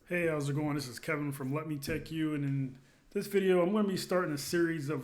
Hey, how's it going? This is Kevin from Let Me Tech You, and in this video, I'm going to be starting a series of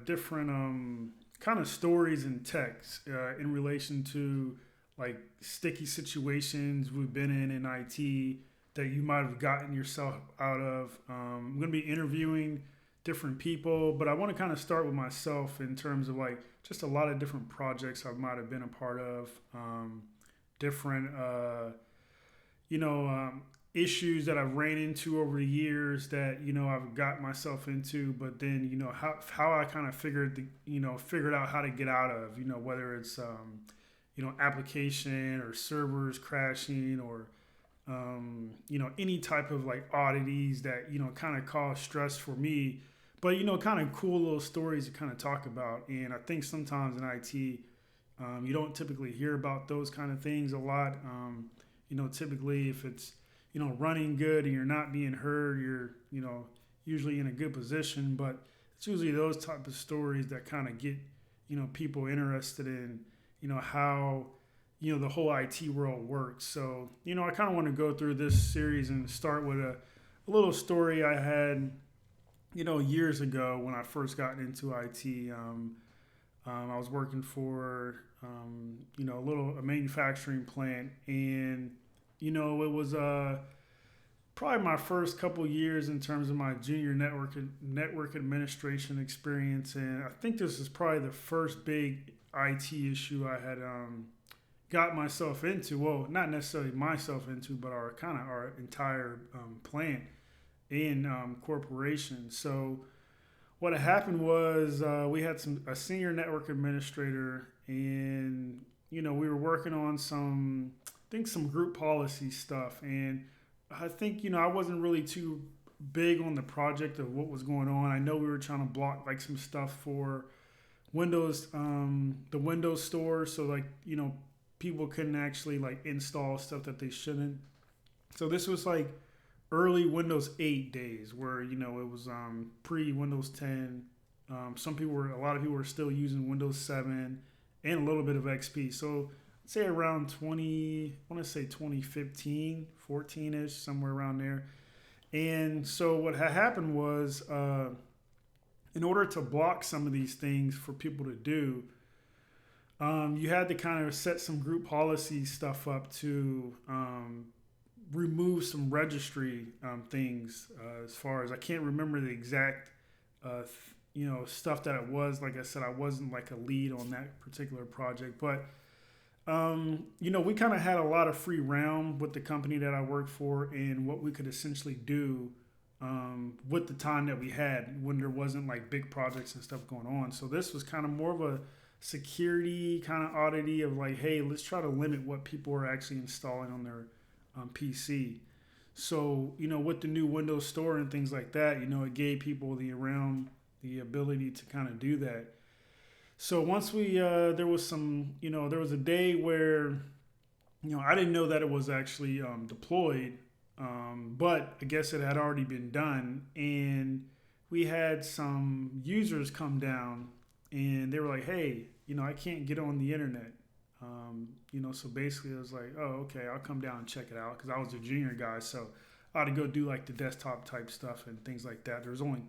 different kind of stories and techs in relation to like sticky situations we've been in IT that you might have gotten yourself out of. I'm going to be interviewing different people, but I want to kind of start with myself in terms of like just a lot of different projects I might have been a part of, different. You know, issues that I've ran into over the years that I've got myself into, but then how I kind of figured out how to get out of whether it's application or servers crashing or any type of like oddities that kind of cause stress for me, but kind of cool little stories to kind of talk about. And I think sometimes in IT, you don't typically hear about those kind of things a lot. Typically if it's running good and you're not being heard, you're usually in a good position. But it's usually those type of stories that kind of get people interested in how the whole IT world works. So I kind of want to go through this series and start with a little story I had years ago when I first got into IT. I was working for a manufacturing plant, and it was probably my first couple years in terms of my junior network administration experience, and I think this is probably the first big IT issue I had got myself into. Well, not necessarily myself into, but our entire plant and corporation. So what had happened was we had a senior network administrator, and we were working on some group policy stuff, and I think I wasn't really too big on the project of what was going on. I know we were trying to block like some stuff for Windows, the Windows store, so like people couldn't actually like install stuff that they shouldn't. So this was like early Windows 8 days where it was pre Windows 10. A lot of people were still using Windows 7 and a little bit of XP. So I'd say around 2015, 14ish, somewhere around there. And so what had happened was, in order to block some of these things for people to do, you had to kind of set some group policy stuff up to remove some registry things. As far as I can't remember the exact, stuff that it was. Like I said, I wasn't like a lead on that particular project, but we kind of had a lot of free realm with the company that I worked for and what we could essentially do with the time that we had when there wasn't like big projects and stuff going on. So this was kind of more of a security kind of oddity of like, hey, let's try to limit what people are actually installing on their PC. So with the new Windows Store and things like that, it gave people the ability to kind of do that. So once there was a day where, I didn't know that it was actually deployed, but I guess it had already been done. And we had some users come down and they were like, hey, I can't get on the internet. So basically I was like, oh, okay, I'll come down and check it out because I was a junior guy. So I had to go do like the desktop type stuff and things like that. There was only,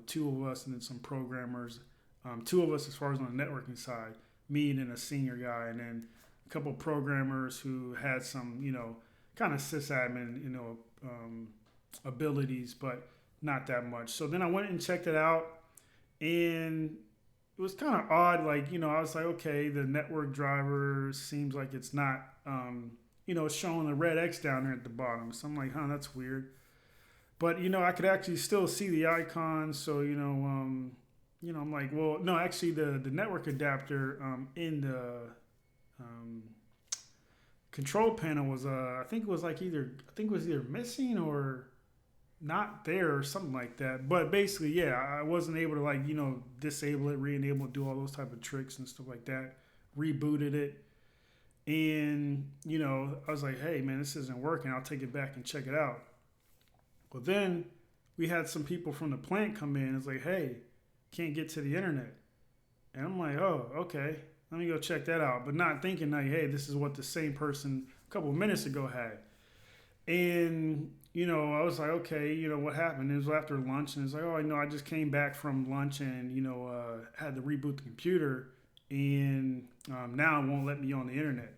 two of us and then some programmers. Two of us as far as on the networking side, me and then a senior guy, and then a couple programmers who had some, kind of sysadmin, abilities, but not that much. So then I went and checked it out, and it was kind of odd. Like, I was like, okay, the network driver seems like it's not, it's showing the red X down there at the bottom. So I'm like, that's weird. But, I could actually still see the icons. So, I'm like, well, no, actually, the network adapter in the control panel was, I think it was either missing or not there or something like that. But basically, yeah, I wasn't able to like disable it, re-enable it, do all those type of tricks and stuff like that. Rebooted it, and I was like, hey man, this isn't working. I'll take it back and check it out. Well, then we had some people from the plant come in. It's like, hey, can't get to the internet. And I'm like, oh, okay, let me go check that out. But not thinking like, hey, this is what the same person a couple of minutes ago had. And I was like, okay, what happened? It was after lunch, and it's like, oh, I just came back from lunch and, had to reboot the computer, and now it won't let me on the internet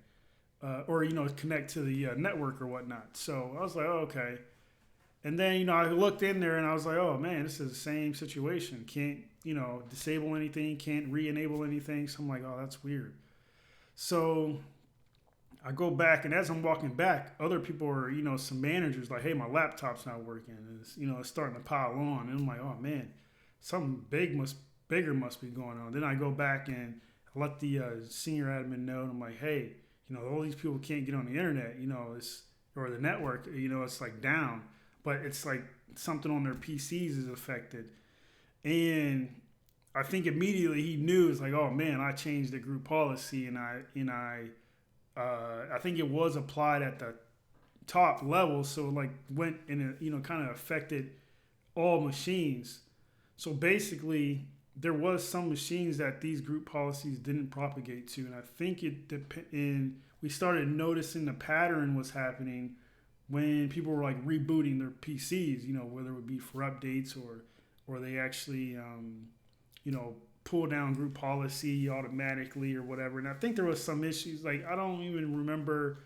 or, connect to the network or whatnot. So I was like, oh, okay. And then, I looked in there and I was like, oh, man, this is the same situation. Can't, disable anything, can't re enable anything. So I'm like, oh, that's weird. So I go back, and as I'm walking back, other people are, some managers like, hey, my laptop's not working. And it's starting to pile on. And I'm like, oh, man, something bigger must be going on. Then I go back and I let the senior admin know. And I'm like, hey, all these people can't get on the internet, or the network, it's like down. But it's like something on their PCs is affected. And I think immediately he knew, it's like, oh, man, I changed the group policy, and I think it was applied at the top level, so like went and kind of affected all machines. So basically, there was some machines that these group policies didn't propagate to, and I think and we started noticing the pattern was happening when people were like rebooting their PCs, whether it would be for updates or they actually pull down group policy automatically or whatever. And I think there was some issues, like I don't even remember,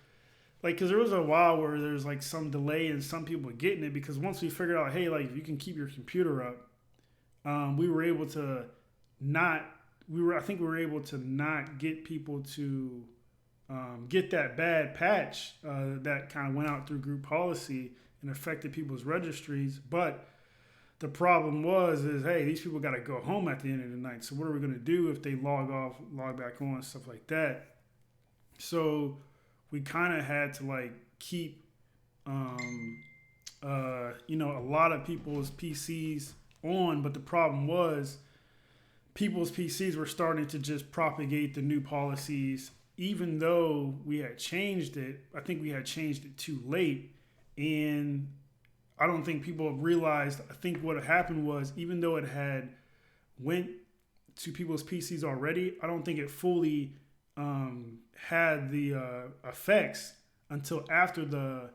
like, because there was a while where there's like some delay and some people getting it, because once we figured out, hey, like if you can keep your computer up, we were able to not I think we were able to not get people to get that bad patch that kind of went out through group policy and affected people's registries. But the problem is, hey, these people got to go home at the end of the night. So what are we going to do if they log back on, stuff like that? So we kind of had to like keep, a lot of people's PCs on. But the problem was people's PCs were starting to just propagate the new policies, even though we had changed it. I think we had changed it too late. And I don't think people realized, I think what happened was, even though it had went to people's PCs already, I don't think it fully had the effects until after the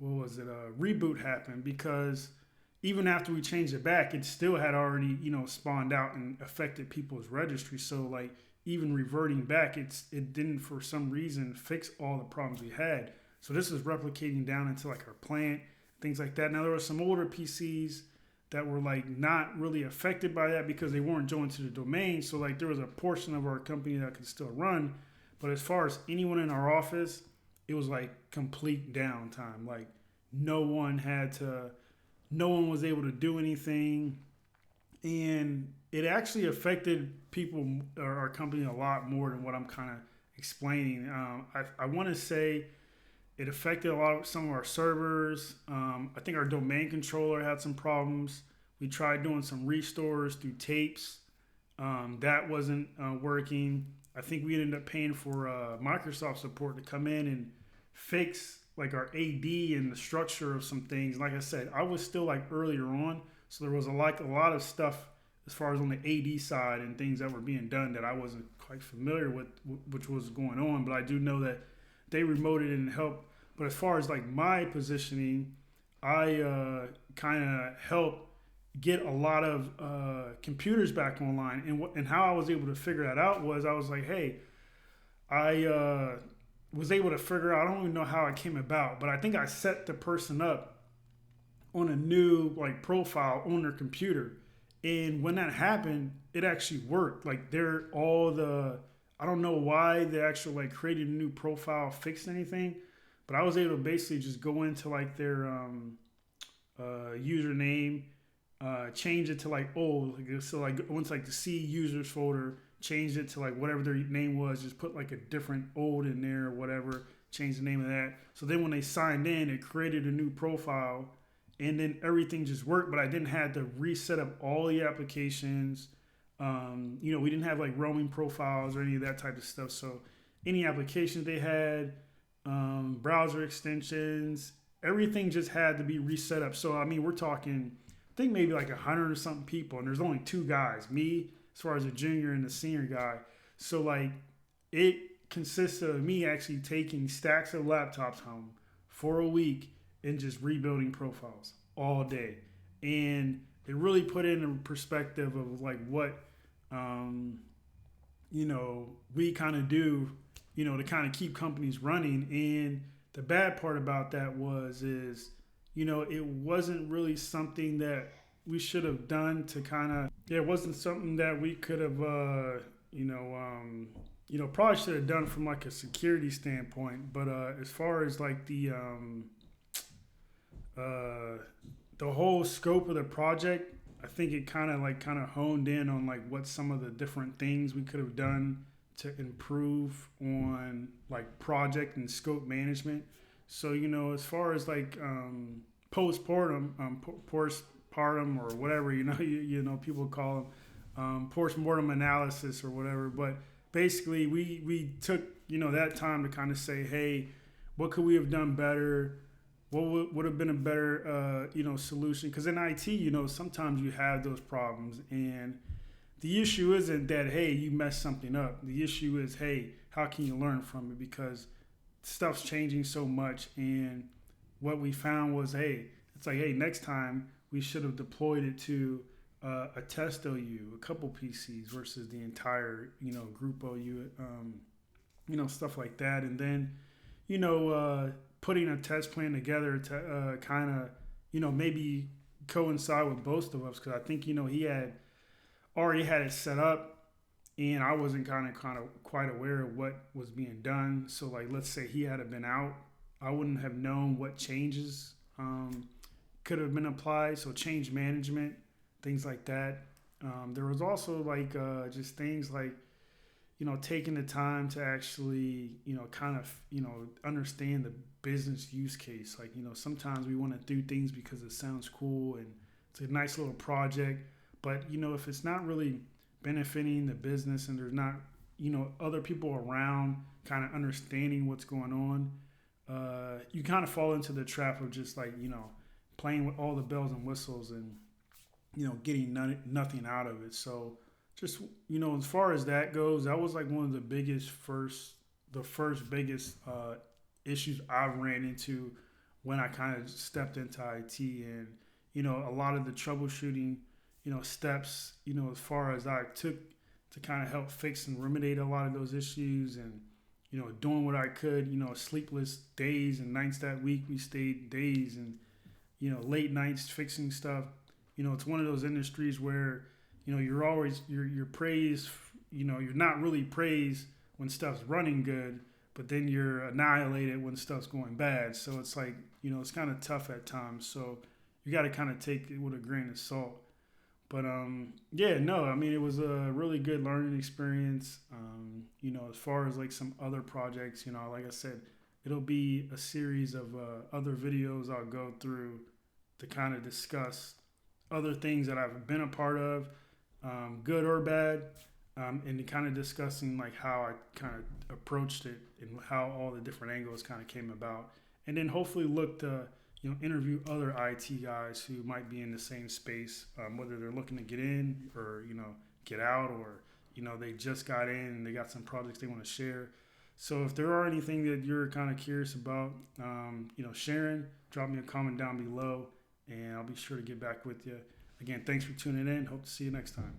reboot happened, because even after we changed it back, it still had already, spawned out and affected people's registry. So like even reverting back, it didn't for some reason fix all the problems we had. So this is replicating down into like our plant, things like that. Now there were some older PCs that were like not really affected by that because they weren't joined to the domain. So like there was a portion of our company that could still run. But as far as anyone in our office, it was like complete downtime. Like no one was able to do anything. And it actually affected people or our company a lot more than what I'm kind of explaining. I want to say it affected some of our servers. I think our domain controller had some problems. We tried doing some restores through tapes. That wasn't working. I think we ended up paying for Microsoft support to come in and fix like our AD and the structure of some things. Like I said, I was still like earlier on, so there was a lot of stuff as far as on the AD side and things that were being done that I wasn't quite familiar with, which was going on. But I do know that they remoted and helped. But as far as like my positioning, I kind of helped get a lot of computers back online. And how I was able to figure that out was I was like, hey, I was able to figure out, I don't even know how it came about, but I think I set the person up on a new like profile on their computer. And when that happened, it actually worked. Like I don't know why the actual like created a new profile fixed anything, but I was able to basically just go into like their username, change it to like old. So like once like the C users folder, changed it to like whatever their name was, just put like a different old in there or whatever, change the name of that. So then when they signed in, it created a new profile, and then everything just worked, but I didn't have to reset up all the applications. We didn't have like roaming profiles or any of that type of stuff. So any applications they had, browser extensions, everything just had to be reset up. So, I mean, we're talking, I think maybe like 100 or something people, and there's only two guys, me as far as a junior and the senior guy. So like it consists of me actually taking stacks of laptops home, for a week and just rebuilding profiles all day. And it really put it in perspective of like what, um, we kind of do, to kind of keep companies running. And the bad part about that is, it wasn't really something that we should have done to kind of, yeah, it wasn't something that we could have, probably should have done from like a security standpoint. But as far as like the whole scope of the project, I think it kind of honed in on like what some of the different things we could have done to improve on like project and scope management. So as far as like postpartum, postpartum or whatever people call them, postmortem analysis or whatever. But basically, we took that time to kind of say, hey, what could we have done better? What would have been a better solution? Because in IT, sometimes you have those problems, and the issue isn't that, hey, you messed something up. The issue is, hey, how can you learn from it? Because stuff's changing so much, and what we found was, hey, it's like, hey, next time we should have deployed it to a test OU, a couple PCs versus the entire group OU, stuff like that, and then putting a test plan together to kind of maybe coincide with both of us, because I think he had already had it set up, and I wasn't kind of quite aware of what was being done. So like, let's say he had been out, I wouldn't have known what changes could have been applied. So change management, things like that. There was also like just things like taking the time to actually kind of understand the business use case. Like sometimes we want to do things because it sounds cool and it's a nice little project, but if it's not really benefiting the business and there's not other people around kind of understanding what's going on, you kind of fall into the trap of just like playing with all the bells and whistles and getting nothing out of it. So just as far as that goes, that was like one of the first biggest issues I ran into when I kind of stepped into IT. And a lot of the troubleshooting steps as far as I took to kind of help fix and remediate a lot of those issues, and doing what I could, sleepless days and nights that week. We stayed days and late nights fixing stuff. It's one of those industries where you're always you're praised. You're not really praised when stuff's running good, but then you're annihilated when stuff's going bad. So it's like it's kind of tough at times. So you got to kind of take it with a grain of salt. But yeah, no, I mean, it was a really good learning experience. As far as like some other projects, like I said, it'll be a series of other videos I'll go through to kind of discuss other things that I've been a part of, good or bad, and kind of discussing like how I kind of approached it and how all the different angles kind of came about, and then hopefully look to interview other IT guys who might be in the same space, whether they're looking to get in or get out, or they just got in and they got some projects they want to share. So if there are anything that you're kind of curious about, sharing, drop me a comment down below, and I'll be sure to get back with you. Again, thanks for tuning in. Hope to see you next time.